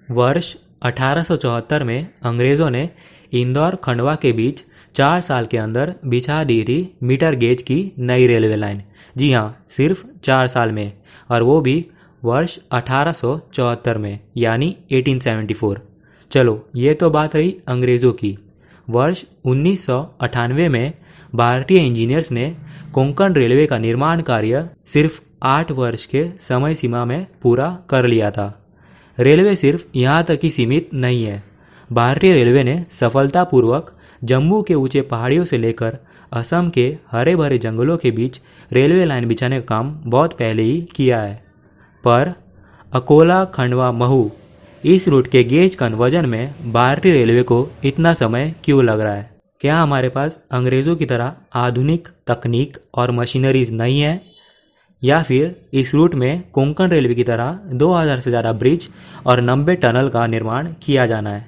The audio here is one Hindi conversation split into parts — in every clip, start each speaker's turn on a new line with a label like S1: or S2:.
S1: वर्ष 1874 में अंग्रेज़ों ने इंदौर खंडवा के बीच 4 साल के अंदर बिछा दी थी मीटर गेज की नई रेलवे लाइन। जी हाँ, सिर्फ 4 साल में, और वो भी वर्ष 1874 में, यानी 1874। चलो, ये तो बात रही अंग्रेज़ों की। वर्ष 1998 में भारतीय इंजीनियर्स ने कोंकण रेलवे का निर्माण कार्य सिर्फ 8 वर्ष के समय सीमा में पूरा कर लिया था। रेलवे सिर्फ यहाँ तक ही सीमित नहीं है। भारतीय रेलवे ने सफलतापूर्वक जम्मू के ऊंचे पहाड़ियों से लेकर असम के हरे भरे जंगलों के बीच रेलवे लाइन बिछाने का काम बहुत पहले ही किया है। पर अकोला खंडवा महू इस रूट के गेज कन्वर्जन में भारतीय रेलवे को इतना समय क्यों लग रहा है? क्या हमारे पास अंग्रेज़ों की तरह आधुनिक तकनीक और मशीनरीज नहीं है, या फिर इस रूट में कोंकण रेलवे की तरह 2000 से ज़्यादा ब्रिज और 90 टनल का निर्माण किया जाना है?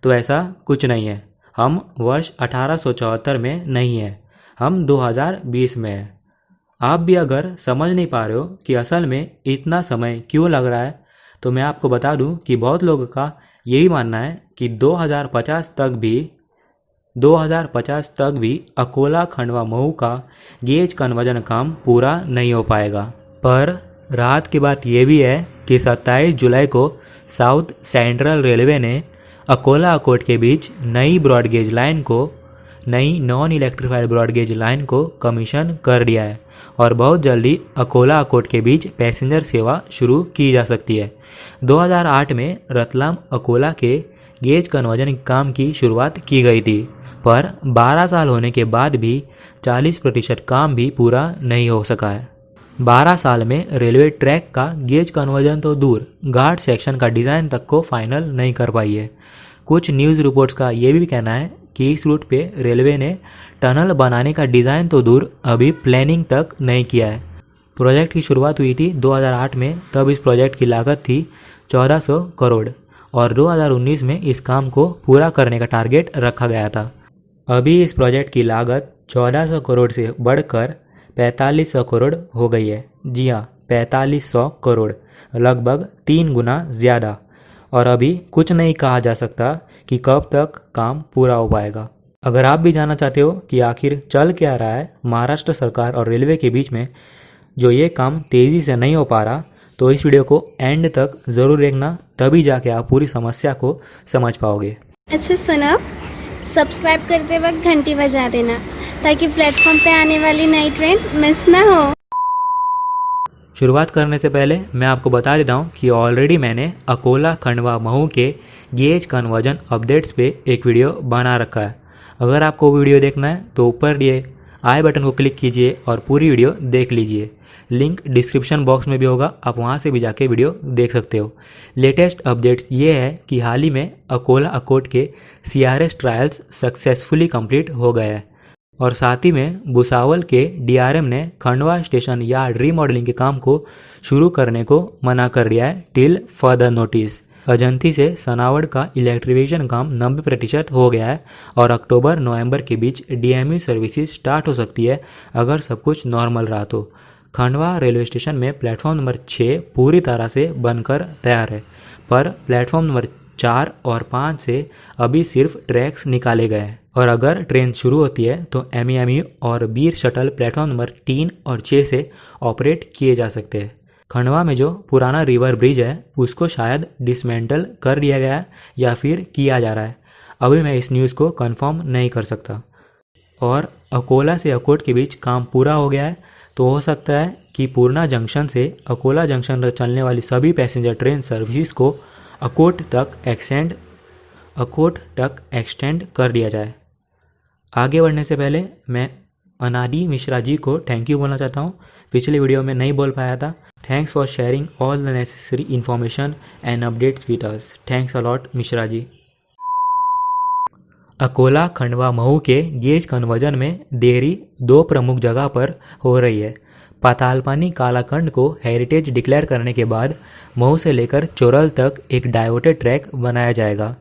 S1: तो ऐसा कुछ नहीं है। हम वर्ष 1874 में नहीं हैं, हम 2020 में हैं। आप भी अगर समझ नहीं पा रहे हो कि असल में इतना समय क्यों लग रहा है, तो मैं आपको बता दूं कि बहुत लोगों का यही मानना है कि 2050 तक भी अकोला खंडवा महू का गेज कन्वर्जन काम पूरा नहीं हो पाएगा। पर राहत की बात यह भी है कि 27 जुलाई को साउथ सेंट्रल रेलवे ने अकोला अकोट के बीच नई नॉन इलेक्ट्रीफाइड ब्रॉडगेज लाइन को कमीशन कर दिया है, और बहुत जल्दी अकोला अकोट के बीच पैसेंजर सेवा शुरू की जा सकती है। 2008 में रतलाम अकोला के गेज कन्वर्जन काम की शुरुआत की गई थी, पर 12 साल होने के बाद भी 40% काम भी पूरा नहीं हो सका है। 12 साल में रेलवे ट्रैक का गेज कन्वर्जन तो दूर, घाट सेक्शन का डिज़ाइन तक को फाइनल नहीं कर पाई है। कुछ न्यूज़ रिपोर्ट्स का ये भी कहना है कि इस रूट पे रेलवे ने टनल बनाने का डिज़ाइन तो दूर, अभी प्लानिंग तक नहीं किया है। प्रोजेक्ट की शुरुआत हुई थी 2008 में, तब इस प्रोजेक्ट की लागत थी 1400 करोड़, और 2019 में इस काम को पूरा करने का टारगेट रखा गया था। अभी इस प्रोजेक्ट की लागत 1400 करोड़ से बढ़कर 4500 करोड़ हो गई है। जी हाँ, 4500 करोड़, लगभग 3 गुना ज़्यादा। और अभी कुछ नहीं कहा जा सकता कि कब तक काम पूरा हो पाएगा। अगर आप भी जानना चाहते हो कि आखिर चल क्या रहा है महाराष्ट्र सरकार और रेलवे के बीच में, जो ये काम तेज़ी से नहीं हो पा रहा, तो इस वीडियो को एंड तक ज़रूर देखना, तभी जाके आप पूरी समस्या को समझ पाओगे।
S2: अच्छा सुनो, सब्सक्राइब करते वक्त घंटी बजा देना ताकि प्लेटफॉर्म पे आने वाली नई ट्रेन मिस ना हो।
S1: शुरुआत करने से पहले मैं आपको बता देता हूँ कि ऑलरेडी मैंने अकोला खंडवा महू के गेज कन्वर्जन अपडेट्स पे एक वीडियो बना रखा है। अगर आपको वीडियो देखना है तो ऊपर दिए आई बटन को क्लिक कीजिए और पूरी वीडियो देख लीजिए। लिंक डिस्क्रिप्शन बॉक्स में भी होगा, आप वहाँ से भी जाके वीडियो देख सकते हो। लेटेस्ट अपडेट्स ये है कि हाल ही में अकोला अकोट के CRS ट्रायल्स सक्सेसफुली कंप्लीट हो गए हैं, और साथ ही में भुसावल के DRM ने खंडवा स्टेशन यार्ड रीमॉडलिंग के काम को शुरू करने को मना कर दिया है टिल फर्दर नोटिस। अजंती से सनावड़ का इलेक्ट्रिफिकेशन काम 90% हो गया है, और अक्टूबर-नवंबर के बीच DMU सर्विसेज स्टार्ट हो सकती है अगर सब कुछ नॉर्मल रहा तो। खंडवा रेलवे स्टेशन में प्लेटफॉर्म नंबर 6 पूरी तरह से बनकर तैयार है, पर प्लेटफॉर्म नंबर 4 और 5 से अभी सिर्फ ट्रैक्स निकाले गए हैं, और अगर ट्रेन शुरू होती है तो MEMU और बीर शटल प्लेटफॉर्म नंबर 3 और 6 से ऑपरेट किए जा सकते हैं। खंडवा में जो पुराना रिवर ब्रिज है उसको शायद डिसमेंटल कर दिया गया है या फिर किया जा रहा है, अभी मैं इस न्यूज़ को कंफर्म नहीं कर सकता। और अकोला से अकोट के बीच काम पूरा हो गया है, तो हो सकता है कि पूर्णा जंक्शन से अकोला जंक्शन तक चलने वाली सभी पैसेंजर ट्रेन सर्विसेज को अकोट तक एक्सटेंड कर दिया जाए। आगे बढ़ने से पहले मैं अनादि मिश्रा जी को थैंक यू बोलना चाहता हूँ। पिछले वीडियो में नहीं बोल पाया था। Thanks for sharing all the necessary information and updates with us. Thanks a lot Mishra ji. Akola Khandwa Mhow के गेज कन्वर्जन में देरी 2 प्रमुख जगह पर हो रही है। पातालपानी कालाखंड को हेरिटेज डिक्लेयर करने के बाद महू से लेकर चोरल तक एक डाइवर्टेड ट्रैक बनाया जाएगा।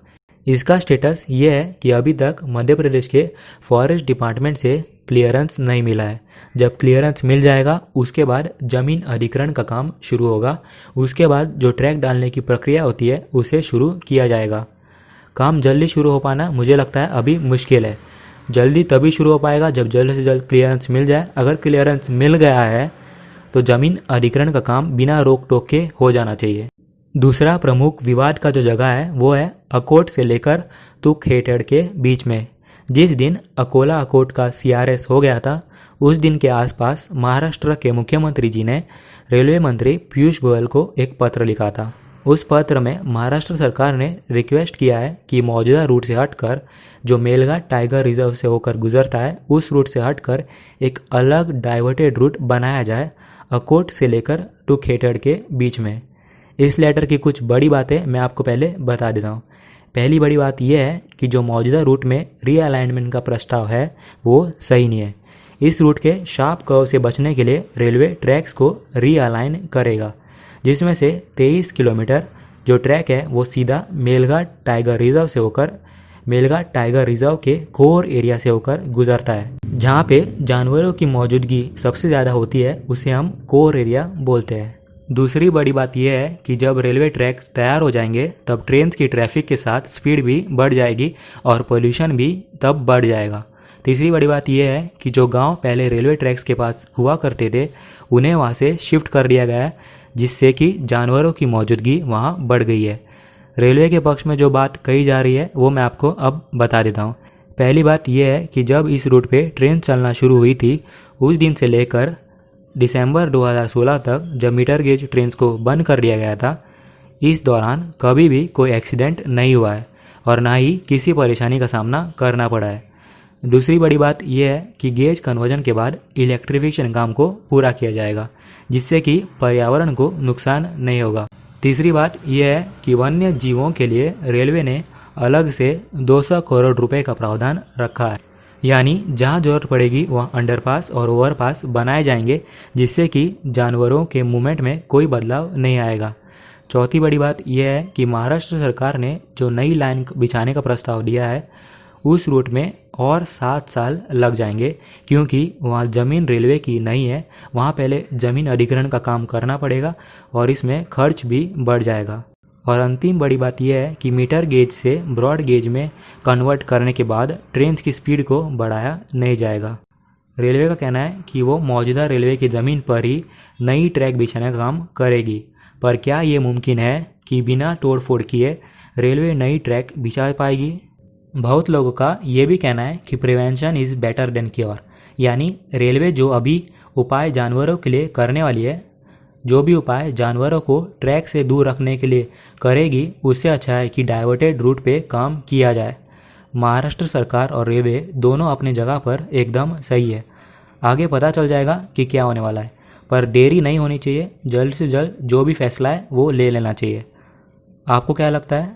S1: इसका स्टेटस ये है कि अभी तक मध्य प्रदेश के फॉरेस्ट डिपार्टमेंट से क्लियरेंस नहीं मिला है। जब क्लियरेंस मिल जाएगा उसके बाद ज़मीन अधिग्रहण का काम शुरू होगा। उसके बाद जो ट्रैक डालने की प्रक्रिया होती है उसे शुरू किया जाएगा। काम जल्दी शुरू हो पाना मुझे लगता है अभी मुश्किल है। जल्दी तभी शुरू हो पाएगा जब जल्द से जल्द क्लियरेंस मिल जाए। अगर क्लियरेंस मिल गया है तो ज़मीन अधिग्रहण का काम बिना रोक टोक के हो जाना चाहिए। दूसरा प्रमुख विवाद का जो जगह है वो है अकोट से लेकर तुकहेटड़ के बीच में। जिस दिन अकोला अकोट का CRS हो गया था उस दिन के आसपास महाराष्ट्र के मुख्यमंत्री जी ने रेलवे मंत्री पीयूष गोयल को एक पत्र लिखा था। उस पत्र में महाराष्ट्र सरकार ने रिक्वेस्ट किया है कि मौजूदा रूट से हटकर जो मेलघाट टाइगर रिजर्व से होकर गुजरता है उस रूट से हटकर एक अलग डाइवर्टेड रूट बनाया जाए अकोट से लेकर तुकहेटड़ के बीच में। इस लेटर की कुछ बड़ी बातें मैं आपको पहले बता देता हूँ। पहली बड़ी बात यह है कि जो मौजूदा रूट में रीअलाइनमेंट का प्रस्ताव है वो सही नहीं है। इस रूट के शार्प कर्व से बचने के लिए रेलवे ट्रैक्स को रीअलाइन करेगा, जिसमें से 23 किलोमीटर जो ट्रैक है वो सीधा मेलघाट टाइगर रिजर्व से होकर मेलघाट टाइगर रिजर्व के कोर एरिया से होकर गुजरता है। जहाँ पे जानवरों की मौजूदगी सबसे ज़्यादा होती है उसे हम कोर एरिया बोलते हैं। दूसरी बड़ी बात यह है कि जब रेलवे ट्रैक तैयार हो जाएंगे तब ट्रेन की ट्रैफिक के साथ स्पीड भी बढ़ जाएगी और पोल्यूशन भी तब बढ़ जाएगा। तीसरी बड़ी बात यह है कि जो गांव पहले रेलवे ट्रैक्स के पास हुआ करते थे उन्हें वहां से शिफ्ट कर दिया गया है, जिससे कि जानवरों की मौजूदगी वहां बढ़ गई है। रेलवे के पक्ष में जो बात कही जा रही है वो मैं आपको अब बता देता हूँ। पहली बात यह है कि जब इस रूट पे ट्रेन चलना शुरू हुई थी उस दिन से लेकर दिसंबर 2016 तक जब मीटर गेज ट्रेन को बंद कर दिया गया था, इस दौरान कभी भी कोई एक्सीडेंट नहीं हुआ है और ना ही किसी परेशानी का सामना करना पड़ा है। दूसरी बड़ी बात यह है कि गेज कन्वर्जन के बाद इलेक्ट्रिफिकेशन काम को पूरा किया जाएगा, जिससे कि पर्यावरण को नुकसान नहीं होगा। तीसरी बात यह है कि वन्य जीवों के लिए रेलवे ने अलग से 200 करोड़ रुपए का प्रावधान रखा है, यानी जहां जरूरत पड़ेगी वहां अंडरपास और ओवरपास बनाए जाएंगे, जिससे कि जानवरों के मूवमेंट में कोई बदलाव नहीं आएगा। चौथी बड़ी बात यह है कि महाराष्ट्र सरकार ने जो नई लाइन बिछाने का प्रस्ताव दिया है उस रूट में और 7 साल लग जाएंगे, क्योंकि वहाँ ज़मीन रेलवे की नहीं है। वहाँ पहले ज़मीन अधिग्रहण का काम करना पड़ेगा और इसमें खर्च भी बढ़ जाएगा। और अंतिम बड़ी बात यह है कि मीटर गेज से ब्रॉड गेज में कन्वर्ट करने के बाद ट्रेन की स्पीड को बढ़ाया नहीं जाएगा। रेलवे का कहना है कि वो मौजूदा रेलवे की ज़मीन पर ही नई ट्रैक बिछाने का काम करेगी, पर क्या ये मुमकिन है कि बिना तोड़ फोड़ किए रेलवे नई ट्रैक बिछा पाएगी? बहुत लोगों का ये भी कहना है कि prevention is better than cure, यानी रेलवे जो अभी उपाय जानवरों के लिए करने वाली है, जो भी उपाय जानवरों को ट्रैक से दूर रखने के लिए करेगी, उससे अच्छा है कि डाइवर्टेड रूट पे काम किया जाए। महाराष्ट्र सरकार और रेलवे दोनों अपनी जगह पर एकदम सही है। आगे पता चल जाएगा कि क्या होने वाला है, पर देरी नहीं होनी चाहिए। जल्द से जल्द जो भी फैसला है वो ले लेना चाहिए। आपको क्या लगता है?